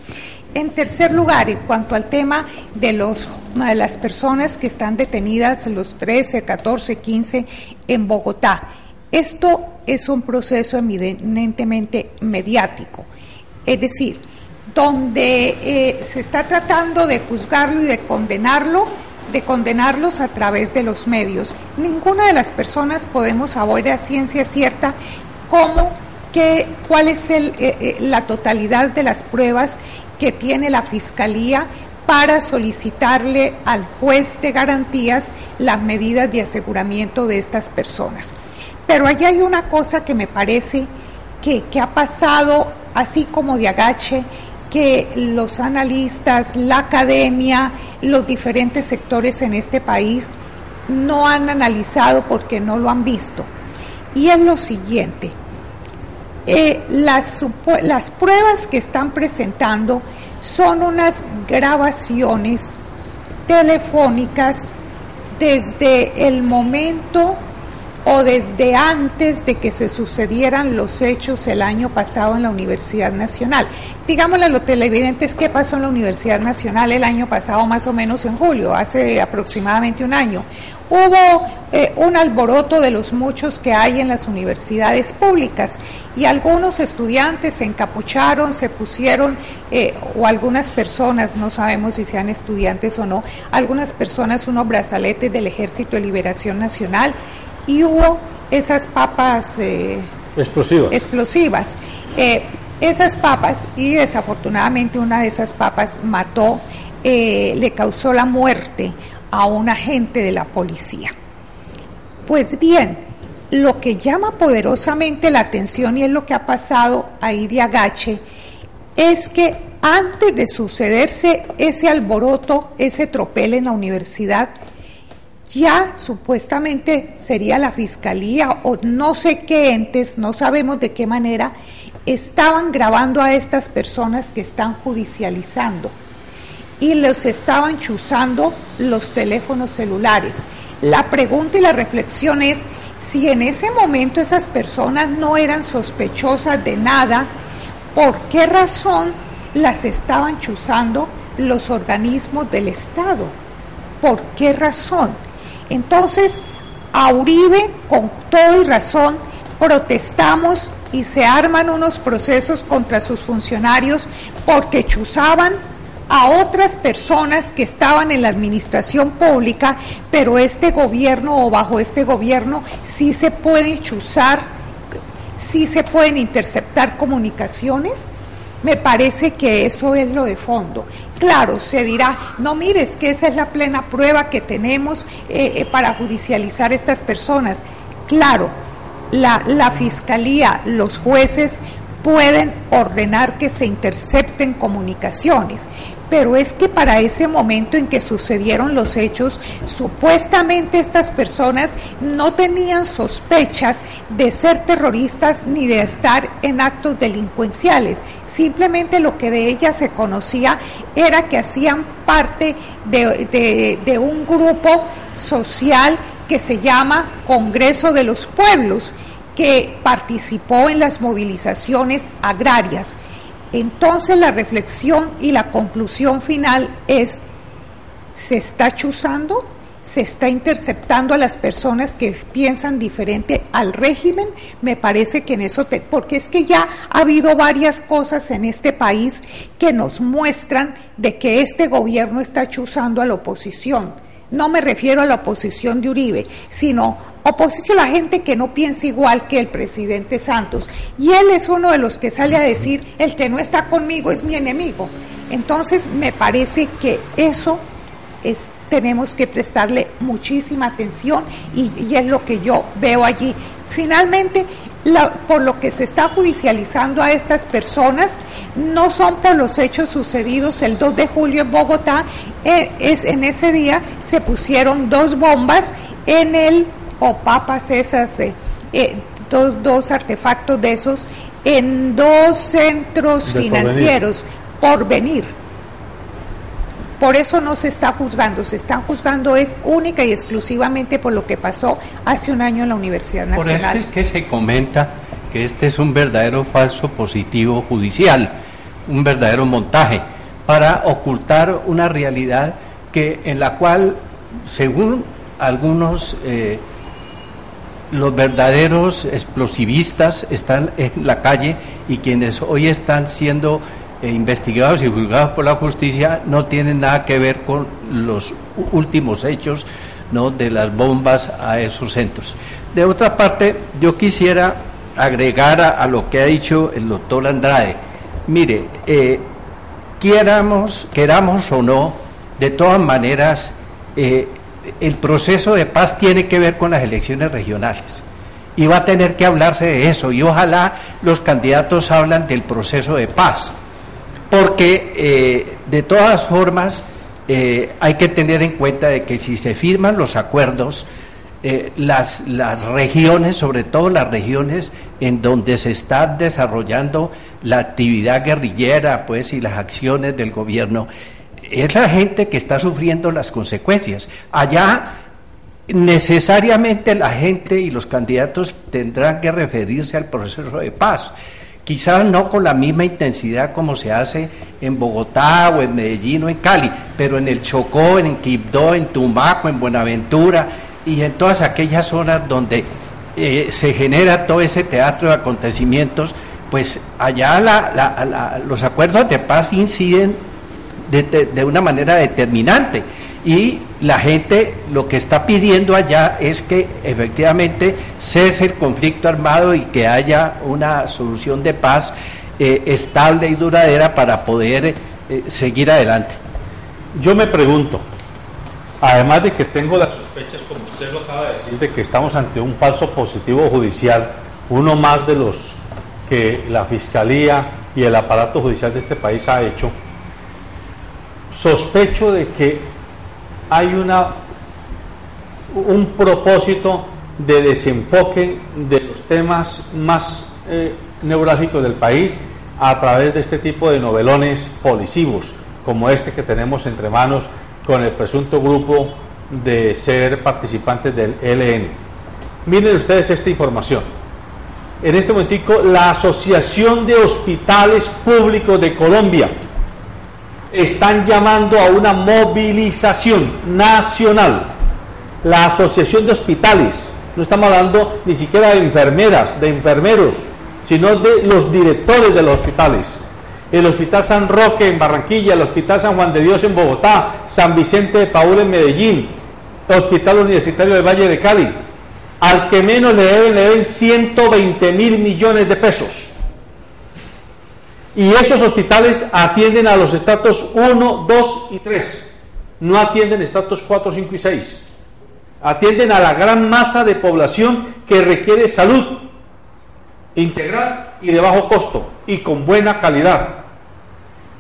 Speaker 8: En tercer lugar, en cuanto al tema de las personas que están detenidas, los 13, 14, 15 en Bogotá, esto es un proceso eminentemente mediático, es decir, donde se está tratando de juzgarlo y de condenarlos a través de los medios. Ninguna de las personas podemos saber a ciencia cierta cuál es la totalidad de las pruebas que tiene la Fiscalía para solicitarle al juez de garantías las medidas de aseguramiento de estas personas. Pero allá hay una cosa que me parece que ha pasado así como de agache, que los analistas, la academia, los diferentes sectores en este país no han analizado porque no lo han visto. Y es lo siguiente: las pruebas que están presentando son unas grabaciones telefónicas desde el momento o desde antes de que se sucedieran los hechos el año pasado en la Universidad Nacional. Digámosle a los televidentes qué pasó en la Universidad Nacional el año pasado, más o menos en julio, hace aproximadamente un año. Hubo un alboroto de los muchos que hay en las universidades públicas, y algunos estudiantes se encapucharon, se pusieron, o algunas personas, no sabemos si sean estudiantes o no, algunas personas unos brazaletes del Ejército de Liberación Nacional, y hubo esas papas explosivas. Esas papas, y desafortunadamente una de esas papas mató, le causó la muerte a un agente de la policía. Pues bien, lo que llama poderosamente la atención, y es lo que ha pasado ahí de agache, es que antes de sucederse ese alboroto, ese tropel en la universidad, ya supuestamente sería la fiscalía o no sé qué entes, no sabemos de qué manera, estaban grabando a estas personas que están judicializando y los estaban chuzando los teléfonos celulares. La pregunta y la reflexión es si en ese momento esas personas no eran sospechosas de nada, ¿por qué razón las estaban chuzando los organismos del Estado? ¿Por qué razón? Entonces, a Uribe, con todo y razón, protestamos y se arman unos procesos contra sus funcionarios porque chuzaban a otras personas que estaban en la administración pública, pero este gobierno o bajo este gobierno sí se pueden chuzar, sí se pueden interceptar comunicaciones. Me parece que eso es lo de fondo. Claro, se dirá, no mires que esa es la plena prueba que tenemos para judicializar a estas personas. Claro, la fiscalía, los jueces pueden ordenar que se intercepten comunicaciones, pero es que para ese momento en que sucedieron los hechos, supuestamente estas personas no tenían sospechas de ser terroristas ni de estar en actos delincuenciales. Simplemente lo que de ellas se conocía era que hacían parte de un grupo social que se llama Congreso de los Pueblos, que participó en las movilizaciones agrarias. Entonces la reflexión y la conclusión final es, ¿se está chuzando? ¿Se está interceptando a las personas que piensan diferente al régimen? Me parece que en eso, porque es que ya ha habido varias cosas en este país que nos muestran de que este gobierno está chuzando a la oposición. No me refiero a la oposición de Uribe, sino oposición a la gente que no piensa igual que el presidente Santos. Y él es uno de los que sale a decir, el que no está conmigo es mi enemigo. Entonces me parece que eso tenemos que prestarle muchísima atención y es lo que yo veo allí. Finalmente, por lo que se está judicializando a estas personas, no son por los hechos sucedidos el 2 de julio en Bogotá. En ese día se pusieron 2 bombas en el, o papas esas, dos artefactos de esos, en 2 centros financieros, Porvenir. Por eso no se está juzgando, se están juzgando es única y exclusivamente por lo que pasó hace un año en la Universidad Nacional.
Speaker 9: Por eso es que se comenta que este es un verdadero falso positivo judicial, un verdadero montaje para ocultar una realidad en la cual, según algunos, los verdaderos explosivistas están en la calle y quienes hoy están siendo investigados y juzgados por la justicia no tienen nada que ver con los últimos hechos, ¿no?, de las bombas a esos centros. De otra parte, yo quisiera agregar a lo que ha dicho el doctor Andrade. Mire, queramos o no, de todas maneras, el proceso de paz tiene que ver con las elecciones regionales y va a tener que hablarse de eso, y ojalá los candidatos hablan del proceso de paz, porque de todas formas hay que tener en cuenta de que si se firman los acuerdos, las regiones, sobre todo las regiones en donde se está desarrollando la actividad guerrillera, pues, y las acciones del gobierno, es la gente que está sufriendo las consecuencias. Allá necesariamente la gente y los candidatos tendrán que referirse al proceso de paz. Quizás no con la misma intensidad como se hace en Bogotá o en Medellín o en Cali, pero en el Chocó, en Quibdó, en Tumaco, en Buenaventura y en todas aquellas zonas donde se genera todo ese teatro de acontecimientos, pues allá los acuerdos de paz inciden de una manera determinante, y la gente lo que está pidiendo allá es que efectivamente cese el conflicto armado y que haya una solución de paz estable y duradera para poder seguir adelante.
Speaker 11: Yo me pregunto, además de que tengo las sospechas, como usted lo acaba de decir, de que estamos ante un falso positivo judicial, uno más de los que la Fiscalía y el aparato judicial de este país ha hecho, sospecho de que hay un propósito de desenfoque de los temas más neurálgicos del país a través de este tipo de novelones policivos, como este que tenemos entre manos con el presunto grupo de ser participantes del ELN. Miren ustedes esta información. En este momentico, la Asociación de Hospitales Públicos de Colombia están llamando a una movilización nacional. La Asociación de Hospitales, no estamos hablando ni siquiera de enfermeras, de enfermeros, sino de los directores de los hospitales. El Hospital San Roque en Barranquilla, el Hospital San Juan de Dios en Bogotá, San Vicente de Paúl en Medellín, Hospital Universitario del Valle de Cali. Al que menos le deben 120.000 millones de pesos. Y esos hospitales atienden a los estratos 1, 2 y 3. No atienden estratos 4, 5 y 6. Atienden a la gran masa de población que requiere salud integral y de bajo costo y con buena calidad.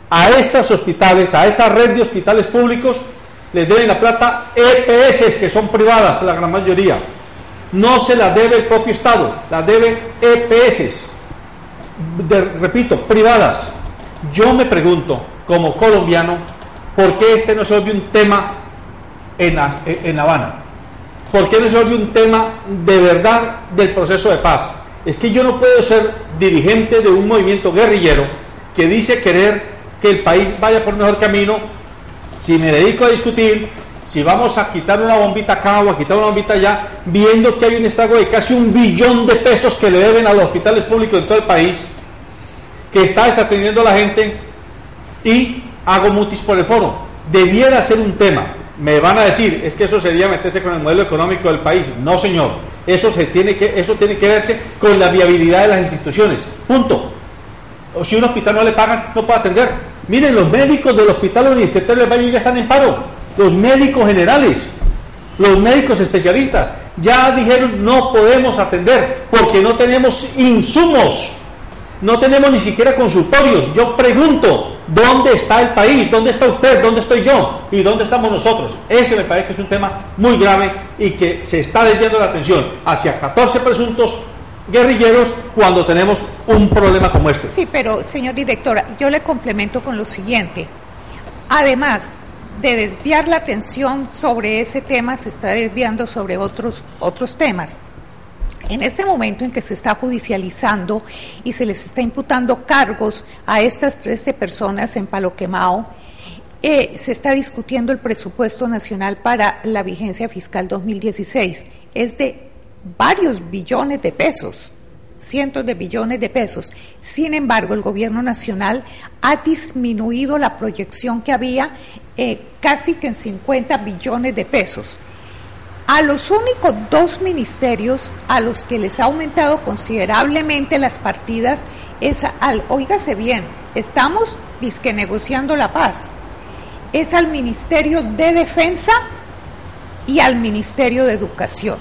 Speaker 11: A esos hospitales, a esa red de hospitales públicos, les deben la plata EPS, que son privadas la gran mayoría. No se las debe el propio Estado, las debe EPS, repito, privadas. Yo me pregunto, como colombiano, ¿por qué este no se vuelve un tema en La Habana? ¿Por qué no se vuelve un tema de verdad del proceso de paz? Es que yo no puedo ser dirigente de un movimiento guerrillero que dice querer que el país vaya por un mejor camino si me dedico a discutir si vamos a quitar una bombita acá o a quitar una bombita allá, viendo que hay un estrago de casi 1 billón de pesos que le deben a los hospitales públicos de todo el país, que está desatendiendo a la gente, y hago mutis por el foro. Debiera ser un tema. Me van a decir, es que eso sería meterse con el modelo económico del país. No, señor. Eso tiene que verse con la viabilidad de las instituciones. Punto. O si un hospital no le pagan, no puede atender. Miren, los médicos del Hospital Universitario del Valle ya están en paro. Los médicos generales, los médicos especialistas, ya dijeron no podemos atender porque no tenemos insumos, no tenemos ni siquiera consultorios. Yo pregunto, ¿dónde está el país? ¿Dónde está usted? ¿Dónde estoy yo? ¿Y dónde estamos nosotros? Ese me parece que es un tema muy grave y que se está desviando la atención hacia 14 presuntos guerrilleros cuando tenemos un problema como este.
Speaker 8: Sí, pero señor director, yo le complemento con lo siguiente. Además de desviar la atención sobre ese tema, se está desviando sobre otros temas. En este momento en que se está judicializando y se les está imputando cargos a estas 13 personas en Palo Quemado, se está discutiendo el presupuesto nacional para la vigencia fiscal 2016. Es de varios billones de pesos, cientos de billones de pesos. Sin embargo, el gobierno nacional ha disminuido la proyección que había casi que en 50 billones de pesos. A los únicos 2 ministerios a los que les ha aumentado considerablemente las partidas es óigase bien, estamos dizque negociando la paz, es al Ministerio de Defensa y al Ministerio de Educación.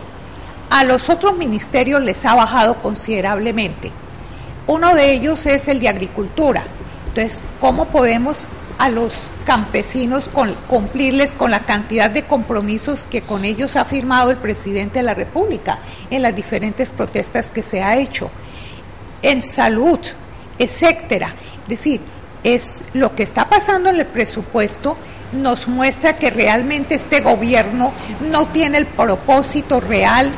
Speaker 8: A los otros ministerios les ha bajado considerablemente. Uno de ellos es el de Agricultura. Entonces, ¿cómo podemos a los campesinos cumplirles con la cantidad de compromisos que con ellos ha firmado el presidente de la República en las diferentes protestas que se ha hecho? En salud, etcétera. Es decir, es lo que está pasando en el presupuesto nos muestra que realmente este gobierno no tiene el propósito real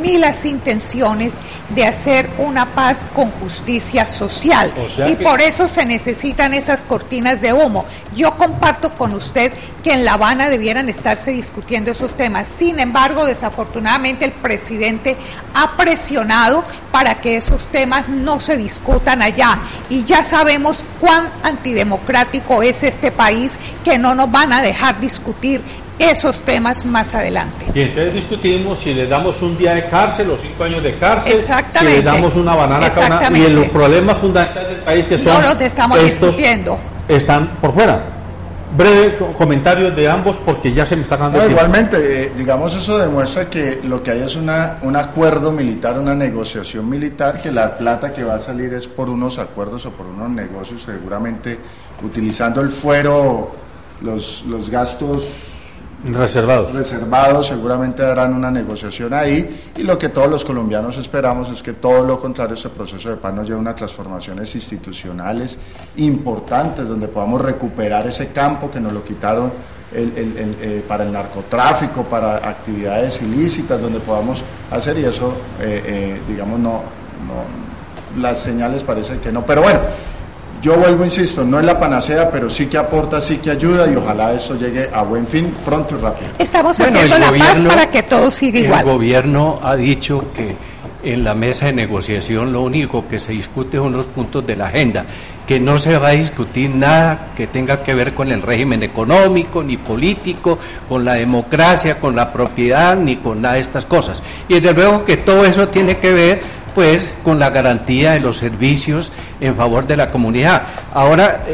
Speaker 8: ni las intenciones de hacer una paz con justicia social, y por eso se necesitan esas cortinas de humo. Yo comparto con usted que en La Habana debieran estarse discutiendo esos temas. Sin embargo, desafortunadamente el presidente ha presionado para que esos temas no se discutan allá, y ya sabemos cuán antidemocrático es este país, que no nos van a dejar discutir esos temas más adelante.
Speaker 11: Y entonces discutimos si le damos un día de cárcel o 5 años de cárcel,
Speaker 8: exactamente,
Speaker 11: si le damos una banana cada una, y los problemas fundamentales del país que son
Speaker 8: no los estamos discutiendo,
Speaker 11: están por fuera. Breve comentario de ambos porque ya se me está acabando el tiempo.
Speaker 10: Igualmente, digamos, eso demuestra que lo que hay es un acuerdo militar, una negociación militar, que la plata que va a salir es por unos acuerdos o por unos negocios, seguramente utilizando el fuero, los gastos reservados, seguramente harán una negociación ahí, y lo que todos los colombianos esperamos es que todo lo contrario, este proceso de paz nos lleve a unas transformaciones institucionales importantes, donde podamos recuperar ese campo que nos lo quitaron para el narcotráfico, para actividades ilícitas, donde podamos hacer, y eso, digamos, las señales parecen que no, pero bueno. Yo vuelvo, insisto, no es la panacea, pero sí que aporta, sí que ayuda, y ojalá esto llegue a buen fin pronto y rápido.
Speaker 8: Estamos haciendo la paz para que todo siga igual.
Speaker 9: El gobierno ha dicho que en la mesa de negociación lo único que se discute son los puntos de la agenda, que no se va a discutir nada que tenga que ver con el régimen económico, ni político, con la democracia, con la propiedad, ni con nada de estas cosas. Y desde luego que todo eso tiene que ver pues con la garantía de los servicios en favor de la comunidad. Ahora,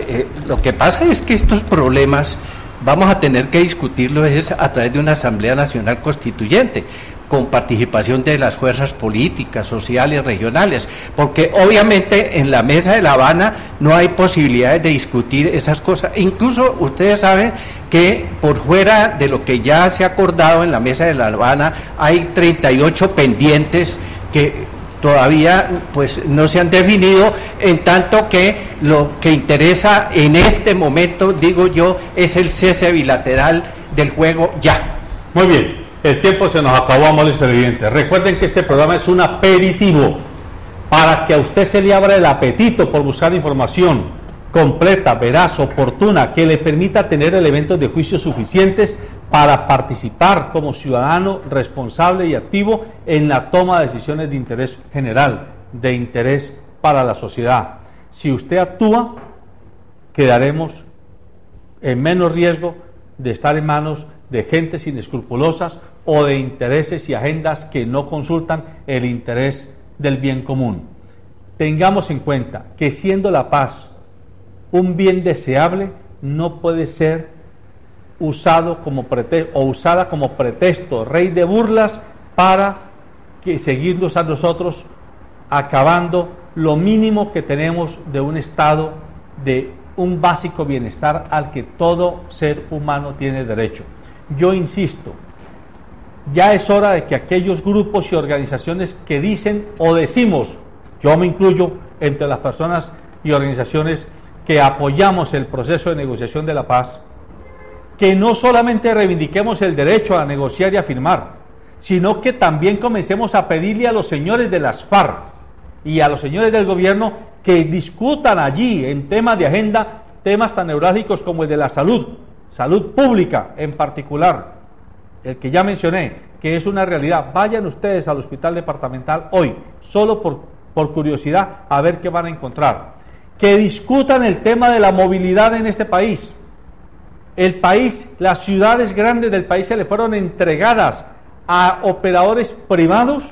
Speaker 9: lo que pasa es que estos problemas vamos a tener que discutirlos a través de una Asamblea Nacional Constituyente, con participación de las fuerzas políticas, sociales, regionales, porque obviamente en la mesa de La Habana no hay posibilidades de discutir esas cosas. Incluso ustedes saben que por fuera de lo que ya se ha acordado en la mesa de La Habana hay 38 pendientes que todavía pues no se han definido, en tanto que lo que interesa en este momento, digo yo, es el cese bilateral del juego ya.
Speaker 11: Muy bien, el tiempo se nos acabó, amables televidentes. Recuerden que este programa es un aperitivo para que a usted se le abra el apetito por buscar información completa, veraz, oportuna, que le permita tener elementos de juicio suficientes para participar como ciudadano responsable y activo en la toma de decisiones de interés general, de interés para la sociedad. Si usted actúa, quedaremos en menos riesgo de estar en manos de gentes inescrupulosas o de intereses y agendas que no consultan el interés del bien común. Tengamos en cuenta que siendo la paz un bien deseable, no puede ser usado como pretexto, o usada como pretexto, rey de burlas, para que seguirnos a nosotros acabando lo mínimo que tenemos de un estado de un básico bienestar al que todo ser humano tiene derecho. Yo insisto, ya es hora de que aquellos grupos y organizaciones que dicen o decimos, yo me incluyo entre las personas y organizaciones que apoyamos el proceso de negociación de la paz, que no solamente reivindiquemos el derecho a negociar y a firmar, sino que también comencemos a pedirle a los señores de las FARC y a los señores del gobierno que discutan allí en temas de agenda, temas tan neurálgicos como el de la salud pública en particular, el que ya mencioné, que es una realidad. Vayan ustedes al hospital departamental hoy, solo por curiosidad, a ver qué van a encontrar. Que discutan el tema de la movilidad en este país. El país, las ciudades grandes del país se le fueron entregadas a operadores privados,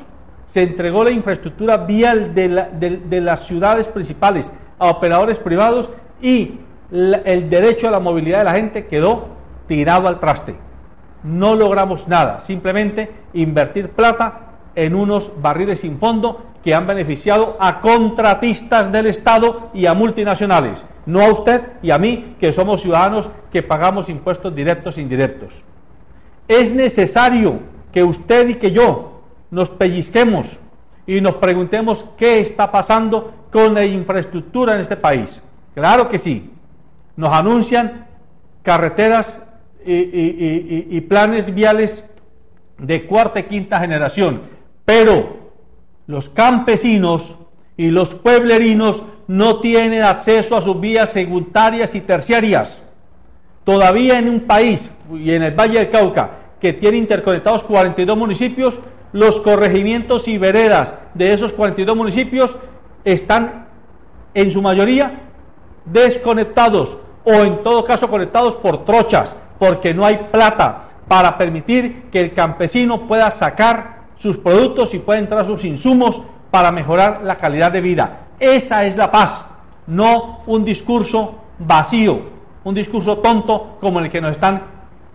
Speaker 11: se entregó la infraestructura vial de las ciudades principales a operadores privados, y el derecho a la movilidad de la gente quedó tirado al traste. No logramos nada, simplemente invertir plata en unos barriles sin fondo que han beneficiado a contratistas del Estado y a multinacionales, no a usted y a mí, que somos ciudadanos que pagamos impuestos directos e indirectos. Es necesario que usted y que yo nos pellizquemos y nos preguntemos qué está pasando con la infraestructura en este país. Claro que sí, nos anuncian carreteras y planes viales de cuarta y quinta generación, pero los campesinos y los pueblerinos no tienen acceso a sus vías secundarias y terciarias. Todavía en un país, y en el Valle del Cauca, que tiene interconectados 42 municipios, los corregimientos y veredas de esos 42 municipios están en su mayoría desconectados, o en todo caso conectados por trochas, porque no hay plata para permitir que el campesino pueda sacar sus productos y pueda entrar sus insumos para mejorar la calidad de vida. Esa es la paz, no un discurso vacío, un discurso tonto como el que nos están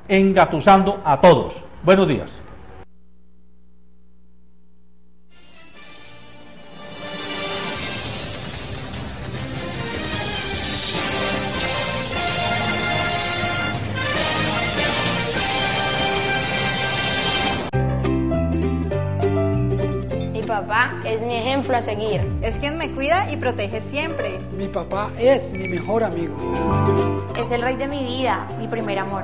Speaker 11: engatusando a todos. Buenos días.
Speaker 1: es mi ejemplo a seguir.
Speaker 2: Es quien me cuida y protege siempre.
Speaker 3: Mi papá es mi mejor amigo.
Speaker 4: Es el rey de mi vida, mi primer amor.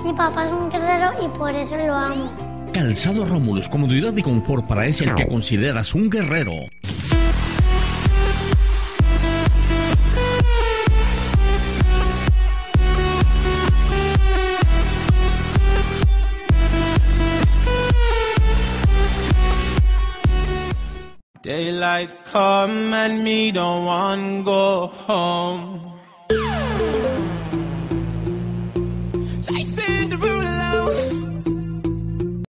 Speaker 5: Mi papá es un guerrero y por eso lo amo.
Speaker 6: Calzado Romulus, comodidad y confort para ese al que consideras un guerrero.
Speaker 12: Daylight come and me don't want to go home.